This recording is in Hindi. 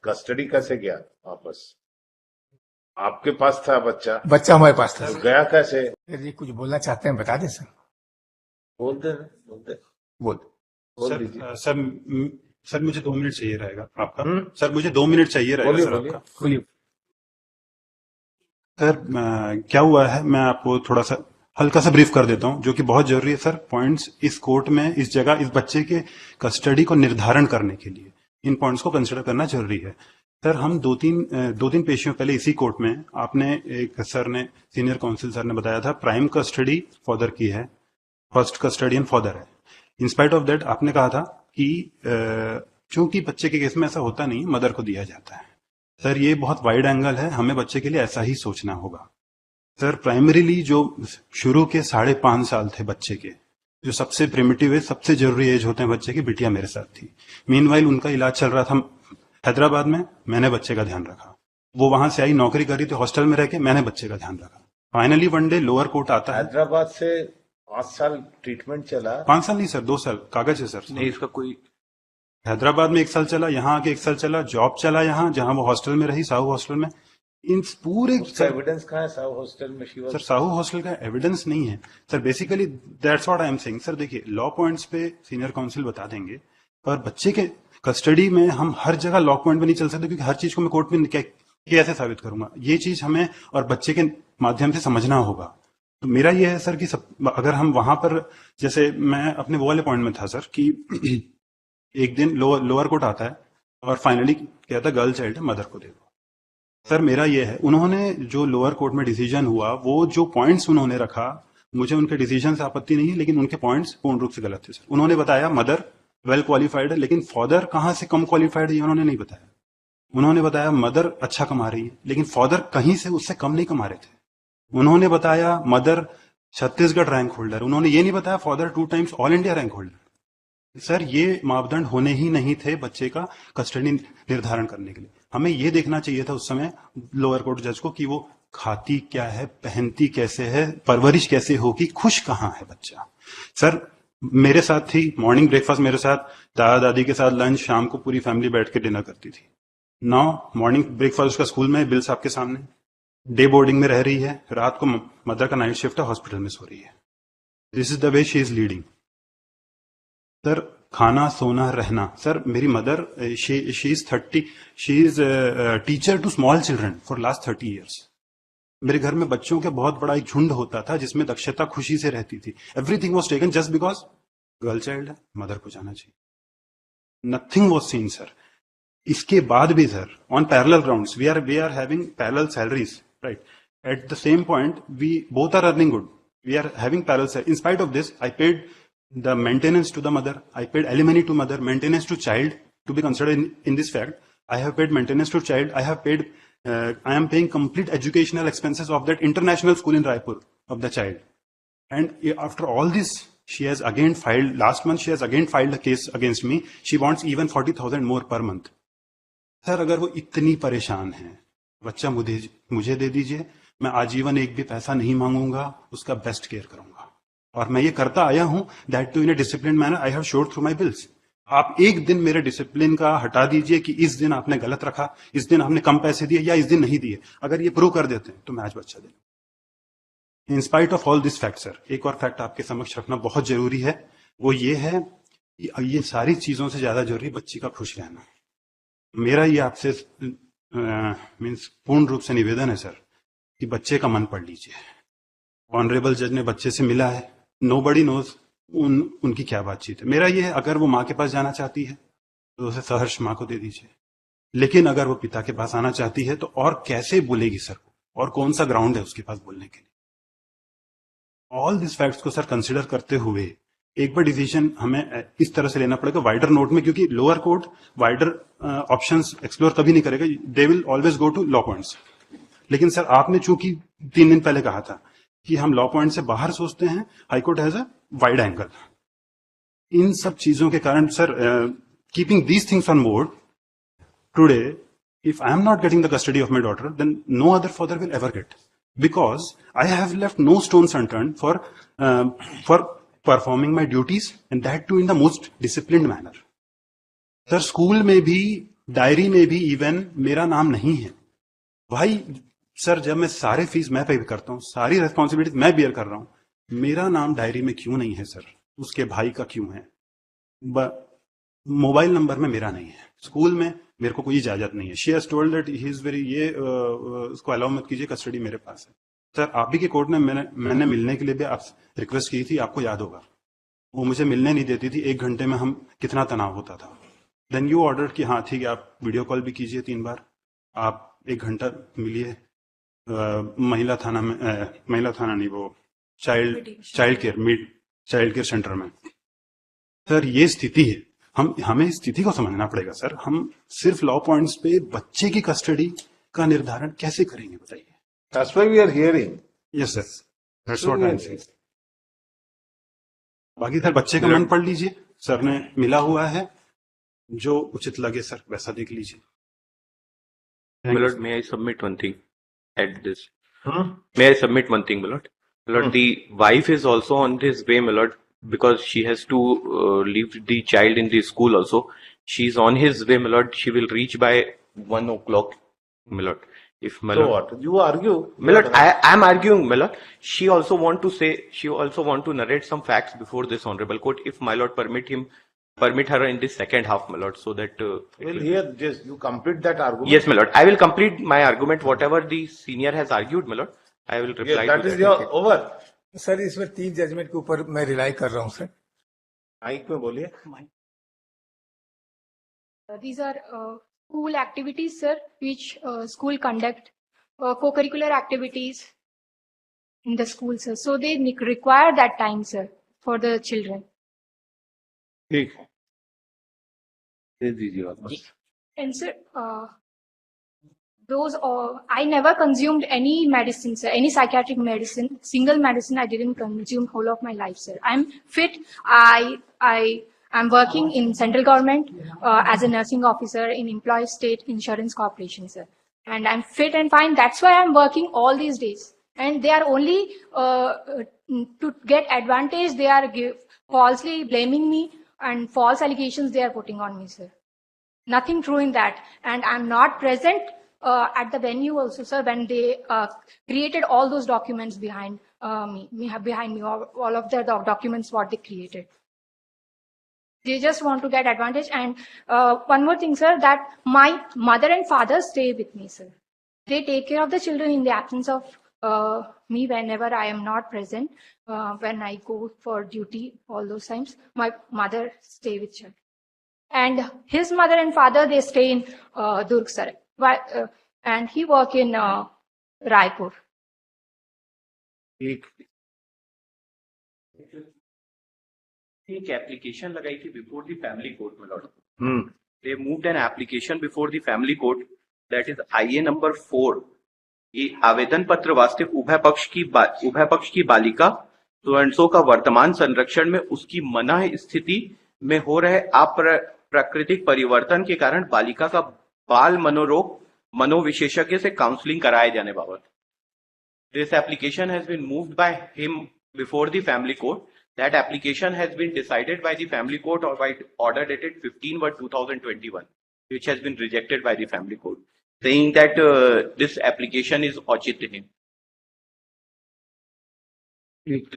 कस्टडी कैसे गया वापस? आपके पास था बच्चा? बच्चा हमारे पास था। तो गया कैसे? सर जी कुछ बोलना चाहते हैं बता दें सर। बोल दे, बोल दे, बोल बोल सर दीजिए। सर मुझे 2 मिनट चाहिए रहेगा आपका। हम्म? सर मुझे 2 मिनट चाहिए रहेगा बोलिए, सर बोलिए। आपका। बोलिए। सर क्या हुआ है, मैं आपको थोड़ा सा हल्का सा ब्रीफ कर देता हूं, जो कि बहुत जरूरी है सर। पॉइंट्स इस कोर्ट में, इस जगह, इस बच्चे के कस्टडी को निर्धारण करने के लिए इन पॉइंट्स को कंसिडर करना जरूरी है। सर हम दो तीन पेशियों पहले इसी कोर्ट में आपने एक सर ने, सीनियर काउंसिल सर ने बताया था प्राइम कस्टडी फादर की है, फर्स्ट कस्टडियन फादर है। इंस्पाइट ऑफ दैट आपने कहा था कि चूंकि बच्चे के केस में ऐसा होता नहीं, मदर को दिया जाता है। सर ये बहुत वाइड एंगल है, हमें बच्चे के लिए ऐसा ही सोचना होगा। सर प्राइमरीली जो शुरू के 5.5 साल थे बच्चे के, जो सबसे प्रिमिटिव है, सबसे जरूरी एज होते हैं बच्चे की, बिटिया मेरे साथ थी। मीनवाइल उनका इलाज चल रहा था हैदराबाद में, मैंने बच्चे का ध्यान रखा। वो वहां से आई, नौकरी करी थी, हॉस्टल में रह के मैंने बच्चे का ध्यान रखा। Finally one day lower court आता है। हैदराबाद से 5 साल ट्रीटमेंट चला? 5 साल नहीं सर, 2 साल कागज है सर। नहीं इसका कोई हैदराबाद में 1 साल चला, यहाँ आके 1 साल चला, जॉब चला यहाँ, जहां वो हॉस्टल में रही, साहू हॉस्टल में। इन पूरे उसका एविडेंस कहाँ है? साहू हॉस्टल में she was. Sir Sahu hostel का एविडेंस नहीं है sir. Basically that's what I am saying sir. देखिए लॉ पॉइंट्स पे सीनियर काउंसिल बता देंगे, पर बच्चे के कस्टडी में हम हर जगह लॉ पॉइंट पे नहीं चल सकते, क्योंकि हर चीज को मैं कोर्ट में कैसे साबित करूंगा। ये चीज हमें और बच्चे के माध्यम से समझना होगा। तो मेरा ये है सर कि अगर हम वहां पर, जैसे मैं अपने वो वाले पॉइंट में था सर कि एक दिन लोअर कोर्ट आता है और फाइनली कहता है गर्ल चाइल्ड है, मदर को दे दो। सर मेरा ये है, उन्होंने जो लोअर कोर्ट में डिसीजन हुआ, वो जो पॉइंट्स उन्होंने रखा, मुझे उनके डिसीजन से आपत्ति नहीं है, लेकिन उनके पॉइंट्स पूर्ण रूप से गलत थे सर। उन्होंने बताया मदर वेल क्वालिफाइड है, लेकिन फादर कहां से कम क्वालिफाइड है ये उन्होंने नहीं बताया। उन्होंने बताया मदर अच्छा कमा रही है, लेकिन फादर कहीं से उससे कम नहीं कमा रहे थे। उन्होंने बताया मदर छत्तीसगढ़ रैंक होल्डर, उन्होंने ये नहीं बताया father 2 times all India rank holder. Sir ये मापदंड होने ही नहीं थे बच्चे का कस्टडी निर्धारण करने के लिए। हमें ये देखना चाहिए था उस समय लोअर कोर्ट जज को कि वो खाती क्या है, पहनती कैसे है, परवरिश कैसे होगी, खुश कहाँ है बच्चा। सर मेरे साथ थी, मॉर्निंग ब्रेकफास्ट मेरे साथ, दादा दादी के साथ लंच, शाम को पूरी फैमिली बैठ के डिनर करती थी। नाउ मॉर्निंग ब्रेकफास्ट उसका स्कूल में, बिल साहब के सामने, डे बोर्डिंग में रह रही है, रात को मदर का नाइट शिफ्ट है, हॉस्पिटल में सो रही है। This is the way she is leading. Sir खाना सोना रहना, सर मेरी mother she is teacher to small children for last 30 years. मेरे घर में बच्चों के बहुत बड़ा एक झुंड होता था, जिसमें दक्षता खुशी से रहती थी। Everything was taken just because girl child है, मदर को जाना चाहिए। Nothing was seen sir. इसके बाद भी sir on parallel grounds we are having parallel salaries, right? At the same point we both are earning good, we are having parallel salary. In spite of this I paid the maintenance to the mother, I paid alimony to mother, maintenance to child to be considered in this fact. I have paid maintenance to child. I have paid, I am paying complete educational expenses of that international school in Raipur of the child. And after all this, she has again filed, last month she has again filed a case against me. She wants even 40,000 more per month. Sir, अगर वो इतनी परेशान है, बच्चा मुझे दे दीजिए, मैं आजीवन एक भी पैसा नहीं मांगूंगा, उसका बेस्ट केयर करूंगा। और मैं ये करता आया हूं, that to in a discipline manner. I have showed through my bills. आप एक दिन मेरे डिसिप्लिन का हटा दीजिए कि इस दिन आपने गलत रखा, इस दिन आपने कम पैसे दिए या इस दिन नहीं दिए, अगर ये प्रूव कर देते हैं तो मैं आज बच्चा दे दूं। इन spite of all this fact sir, एक और फैक्ट आपके समक्ष रखना बहुत जरूरी है, वो ये है कि ये सारी चीजों से ज्यादा जरूरी बच्ची का खुश रहना। मेरा ये आपसे मीन्स पूर्ण रूप से निवेदन है सर कि बच्चे का मन पढ़ लीजिए। ऑनरेबल जज ने बच्चे से मिला है, नोबडी नोज उनकी क्या बातचीत है। मेरा ये है, अगर वो माँ के पास जाना चाहती है तो उसे सहर्ष माँ को दे दीजिए, लेकिन अगर वो पिता के पास आना चाहती है तो और कैसे बोलेगी सर को, और कौन सा ग्राउंड है उसके पास बोलने के लिए। ऑल दिस फैक्ट्स को सर कंसिडर करते हुए एक बार डिसीजन हमें इस तरह से लेना पड़ेगा वाइडर नोट में, क्योंकि lower court wider options explore कभी नहीं करेगा, they will always go to law points. लेकिन सर आपने चूंकि 3 दिन पहले कहा था कि हम लॉ पॉइंट से बाहर सोचते हैं, high court has a wide angle. इन सब चीजों के कारण sir, keeping these things on board today, if I am not getting the custody of my daughter, then no other father will ever get, because I have left no stones unturned for performing my duties, and that too in the most disciplined manner. Sir school में भी डायरी में भी इवन मेरा नाम नहीं है। भाई सर, जब मैं सारे फीस मैं पे करता हूँ, सारी रेस्पॉन्सिबिलिटी मैं बियर कर रहा हूँ, मेरा नाम डायरी में क्यों नहीं है सर? उसके भाई का क्यों है? मोबाइल नंबर में मेरा नहीं है। स्कूल में मेरे को कोई इजाजत नहीं है। She has told that he is very, ये उसको अलाउ मत कीजिए, कस्टडी मेरे पास है। सर, आप ही के कोर्ट में मैंने मिलने के लिए भी आप रिक्वेस्ट की थी, आपको याद होगा। वो मुझे मिलने नहीं देती थी, 1 घंटे में हम कितना तनाव होता था। देन यू ऑर्डर कि हाँ ठीक है, आप वीडियो कॉल भी कीजिए 3 बार, आप 1 घंटा मिलिए महिला थाना में, महिला थाना नहीं, वो चाइल्ड केयर सेंटर में। सर, ये स्थिति है। हमें इस स्थिति को समझना पड़ेगा सर। हम सिर्फ लॉ पॉइंट्स पे बच्चे की कस्टडी का निर्धारण कैसे करेंगे, बताइए? That's why we are hearing. Yes sir, that's what I am saying. बाकी सर, बच्चे का मन पढ़ लीजिए, सर ने मिला हुआ है, जो उचित लगे सर वैसा देख लीजिए। My lord, may I submit one thing at this? May I submit one thing, my lord? My lord, the wife is also on this way, my lord, because she has to leave the child in the school also. She's on his way, my lord. She will reach by 1 o'clock, my lord. If my So lord, what? You argue. my lord, I am arguing, my lord. She also want to narrate some facts before this honorable court, if my lord permit her in the second half, my lord, so that. Well, here, just you complete that argument. Yes, my lord. I will complete my argument. Whatever the senior has argued, my lord, I will reply. Yes, that to is your over. Sir, इसमें 3 जजमेंट के ऊपर मैं रिलाई कर रहा हूँ सर। माइक में बोलिए। These are school activities, sir, which school conduct, co-curricular activities in the school, sir. So they require that time, sir, for the children. ठीक है, दे दीजिए वापस। And sir, I never consumed any medicine, sir, any psychiatric medicine, single medicine I didn't consume whole of my life, sir. I'm fit. I'm working in central government as a nursing officer in Employees State Insurance Corporation, sir. And I'm fit and fine. That's why I'm working all these days. And they are only to get advantage. They are falsely blaming me and false allegations they are putting on me, sir. Nothing true in that. And I'm not present at the venue also, sir, when they created all those documents behind me, all of the documents what they created. They just want to get advantage. And one more thing, sir, that my mother and father stay with me, sir. They take care of the children in the absence of me whenever I am not present. When I go for duty, all those times, my mother stay with children. And his mother and father, they stay in Durg, sir. And he work in Raipur. ठीक। एक एप्लीकेशन लगाई थी before the family court, my lord. They moved an application before the family court, that is IA number 4. ये आवेदन पत्र वास्तविक उभय पक्ष की बालिका सो का वर्तमान संरक्षण में उसकी मना स्थिति में हो रहे प्राकृतिक परिवर्तन के कारण बालिका का बाल मनोरोग मनोविशेषज्ञ से काउंसलिंग कराए जाने बाबत. This application has been moved by him before the family court. That application has been decided by the family court or by order dated 15/2021, which has been rejected by the family court, saying that this application is औचित्यहीन.